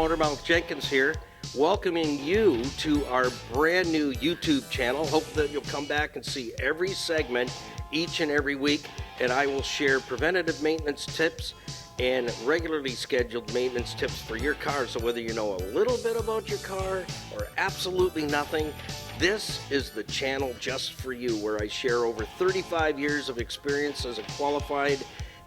Motormouth Jenkins here, welcoming you to our brand new YouTube channel. Hope that you'll come back and see every segment each and every week, and I will share preventative maintenance tips and regularly scheduled maintenance tips for your car. So whether you know a little bit about your car or absolutely nothing, this is the channel just for you, where I share over 35 years of experience as a qualified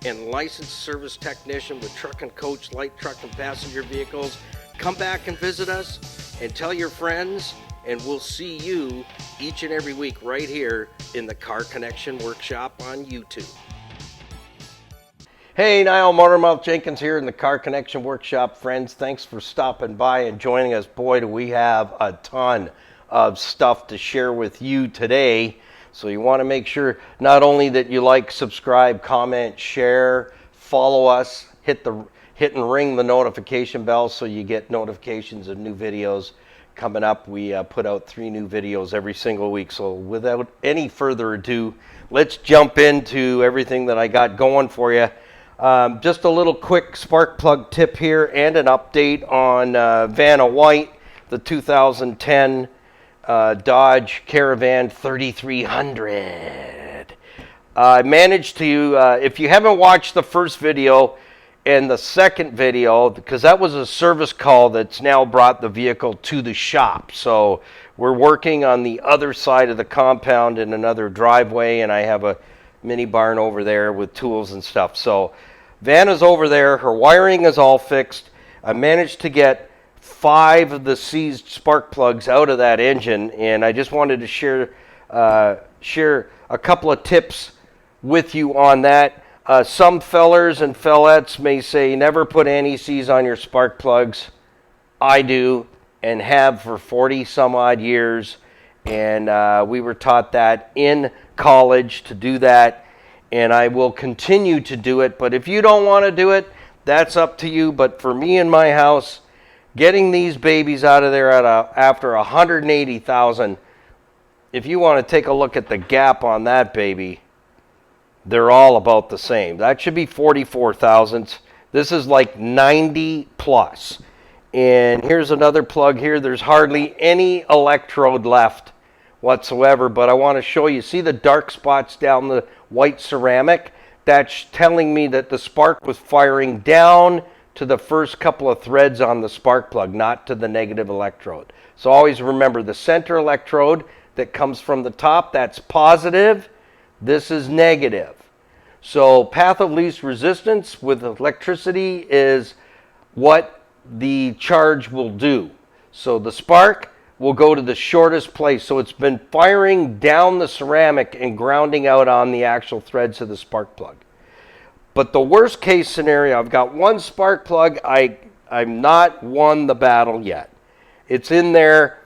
and licensed service technician with truck and coach, light truck and passenger vehicles. Come back and visit us and tell your friends, and we'll see you each and every week right here in the Car Connection Workshop on YouTube. Hey, Niall Motormouth Jenkins here in the Car Connection Workshop. Friends, thanks for stopping by and joining us. Boy, do we have a ton of stuff to share with you today. So you want to make sure not only that you like, subscribe, comment, share, follow us, hit and ring the notification bell so you get notifications of new videos coming up. We put out 3 new videos every single week. So without any further ado, let's jump into everything that I got going for you. Just a little quick spark plug tip here and an update on Vanna White, the 2010 Dodge Caravan 3300. I managed to, if you haven't watched the first video and the second video, because that was a service call that's now brought the vehicle to the shop. So we're working on the other side of the compound in another driveway, and I have a mini barn over there with tools and stuff. So Vanna's over there. Her wiring is all fixed. I managed to get 5 of the seized spark plugs out of that engine, and I just wanted to share a couple of tips with you on that. Some fellers and fellettes may say never put anti-seize on your spark plugs. I do, and have for 40 some odd years, and we were taught that in college to do that, and I will continue to do it. But if you don't want to do it, that's up to you. But for me in my house, getting these babies out of there after 180,000, if you want to take a look at the gap on that baby, they're all about the same. That should be 44 thousandths. This is like 90 plus. And here's another plug here. There's hardly any electrode left whatsoever, but I want to show you. See the dark spots down the white ceramic? That's telling me that the spark was firing down to the first couple of threads on the spark plug, not to the negative electrode. So always remember, the center electrode that comes from the top, that's positive. This is negative. So path of least resistance with electricity is what the charge will do. So the spark will go to the shortest place. So it's been firing down the ceramic and grounding out on the actual threads of the spark plug. But the worst case scenario, I've got one spark plug. I've not won the battle yet. It's in there,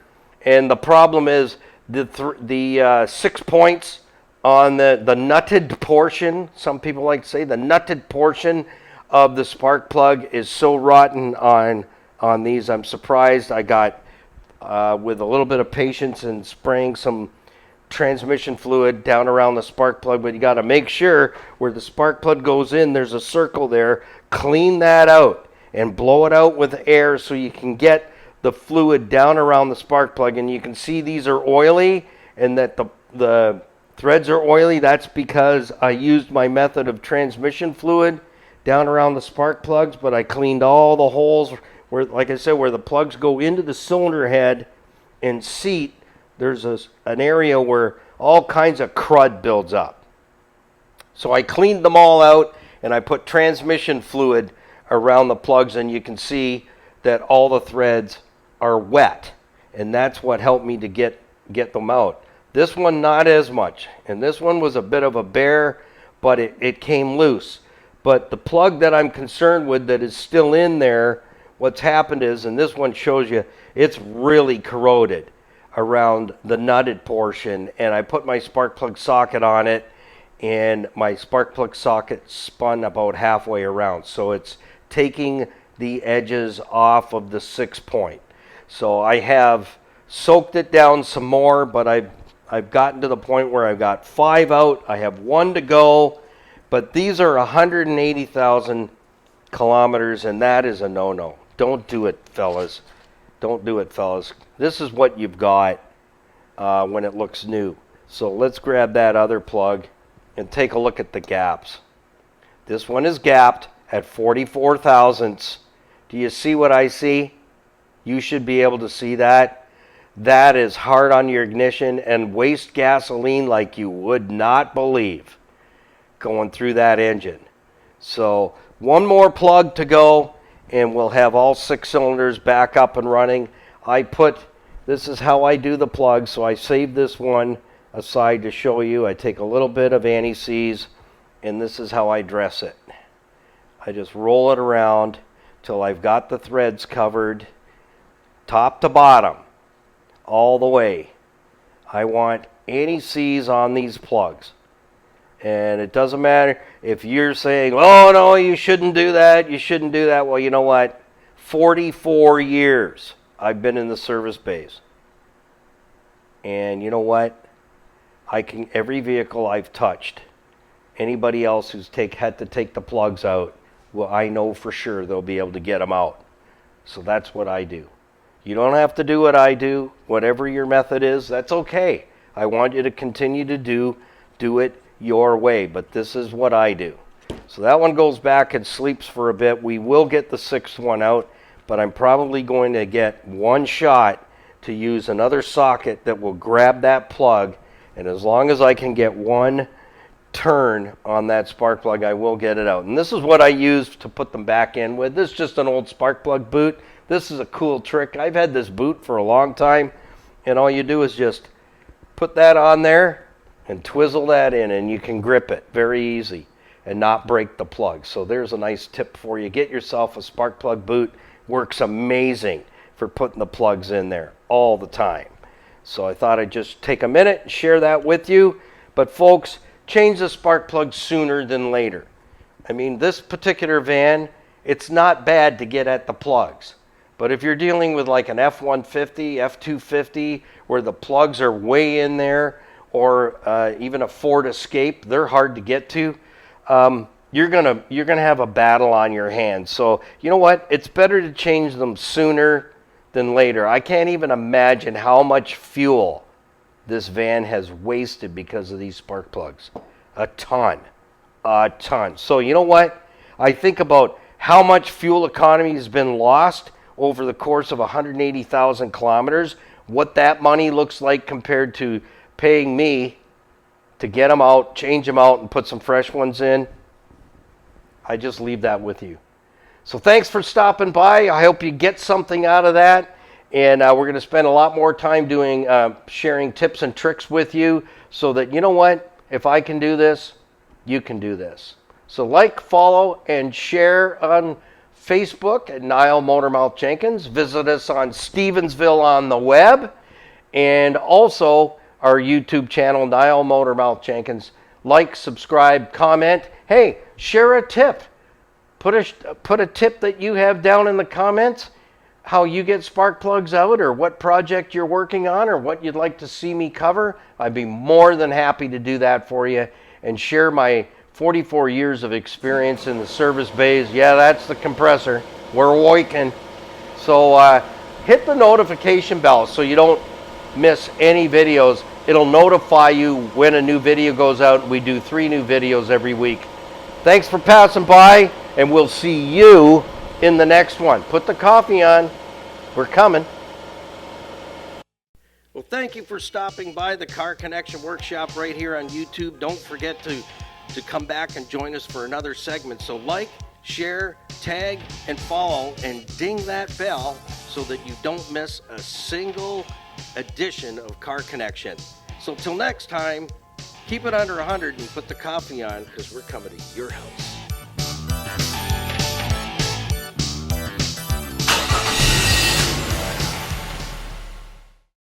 and the problem is the 6 points on the nutted portion. Some people like to say the nutted portion of the spark plug is so rotten on these. I'm surprised. I got with a little bit of patience and spraying some transmission fluid down around the spark plug, but you got to make sure where the spark plug goes in, there's a circle there. Clean that out and blow it out with air so you can get the fluid down around the spark plug. And you can see these are oily, and that the threads are oily. That's because I used my method of transmission fluid down around the spark plugs, but I cleaned all the holes where, like I said, where the plugs go into the cylinder head and seat. There's an area where all kinds of crud builds up. So I cleaned them all out, and I put transmission fluid around the plugs, and you can see that all the threads are wet, and that's what helped me to get them out. This one, not as much, and this one was a bit of a bear, but it came loose. But the plug that I'm concerned with that is still in there, what's happened is, and this one shows you, it's really corroded around the nutted portion, and I put my spark plug socket on it, and my spark plug socket spun about halfway around, so it's taking the edges off of the 6 point. So I have soaked it down some more, but I've gotten to the point where I've got 5 out. I have 1 to go, but these are 180,000 kilometers, and that is a no-no. Don't do it, fellas. Don't do it, fellas. This is what you've got when it looks new. So let's grab that other plug and take a look at the gaps. This one is gapped at 44 thousandths. Do you see what I see? You should be able to see that. That is hard on your ignition and waste gasoline like you would not believe going through that engine. So one more plug to go and we'll have all 6 cylinders back up and running. This is how I do the plug, so I saved this one aside to show you. I take a little bit of anti-seize and this is how I dress it. I just roll it around till I've got the threads covered top to bottom all the way. I want anti-seize on these plugs. And it doesn't matter if you're saying, oh no, you shouldn't do that, you shouldn't do that. Well, you know what? 44 years I've been in the service bays. And you know what? Every vehicle I've touched, anybody else who's had to take the plugs out, well, I know for sure they'll be able to get them out. So that's what I do. You don't have to do what I do. Whatever your method is, that's okay. I want you to continue to do it your way, but this is what I do. So that one goes back and sleeps for a bit. We will get the 6th one out, but I'm probably going to get one shot to use another socket that will grab that plug, and as long as I can get one turn on that spark plug, I will get it out. And this is what I use to put them back in with. This is just an old spark plug boot. This is a cool trick. I've had this boot for a long time, and all you do is just put that on there and twizzle that in, and you can grip it very easy and not break the plug. So there's a nice tip for you. Get yourself a spark plug boot. Works amazing for putting the plugs in there all the time. So I thought I'd just take a minute and share that with you. But folks, change the spark plug sooner than later. I mean, this particular van, it's not bad to get at the plugs. But if you're dealing with like an F-150, F-250, where the plugs are way in there, or even a Ford Escape, they're hard to get to, you're gonna have a battle on your hands. So you know what? It's better to change them sooner than later. I can't even imagine how much fuel this van has wasted because of these spark plugs. A ton. So you know what? I think about how much fuel economy has been lost over the course of 180,000 kilometers, what that money looks like compared to paying me to get them out, change them out, and put some fresh ones in. I just leave that with you. So thanks for stopping by. I hope you get something out of that. And we're going to spend a lot more time doing sharing tips and tricks with you so that, you know what, if I can do this, you can do this. So like, follow, and share on Facebook at Niall Motormouth Jenkins. Visit us on Stevensville on the web. And also our YouTube channel, Niall Motormouth Jenkins. Like, subscribe, comment. Hey, share a tip. Put a tip that you have down in the comments, how you get spark plugs out, or what project you're working on, or what you'd like to see me cover. I'd be more than happy to do that for you and share my 44 years of experience in the service bays. Yeah, that's the compressor. We're working. So hit the notification bell so you don't miss any videos. It'll notify you when a new video goes out. We do 3 new videos every week. Thanks for passing by, and we'll see you in the next one. Put the coffee on. We're coming. Well, thank you for stopping by the Car Connection Workshop right here on YouTube. Don't forget to come back and join us for another segment. So like, share, tag, and follow, and ding that bell so that you don't miss a single edition of Car Connection. So till next time, keep it under 100 and put the coffee on, because we're coming to your house.